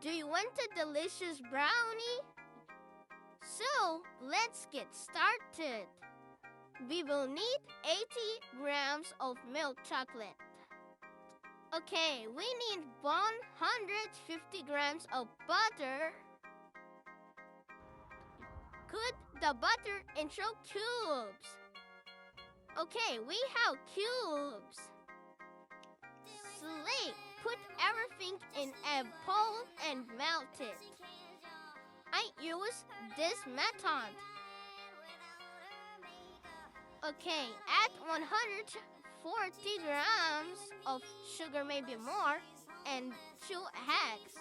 Do you want a delicious brownie? So, let's get started. We will need 80 grams of milk chocolate. Okay, we need 150 grams of butter. Cut the butter into cubes. Okay, we have cubes. Slate. Put everything in a bowl and melt it. I use this method. Okay, add 140 grams of sugar, maybe more, and 2 eggs.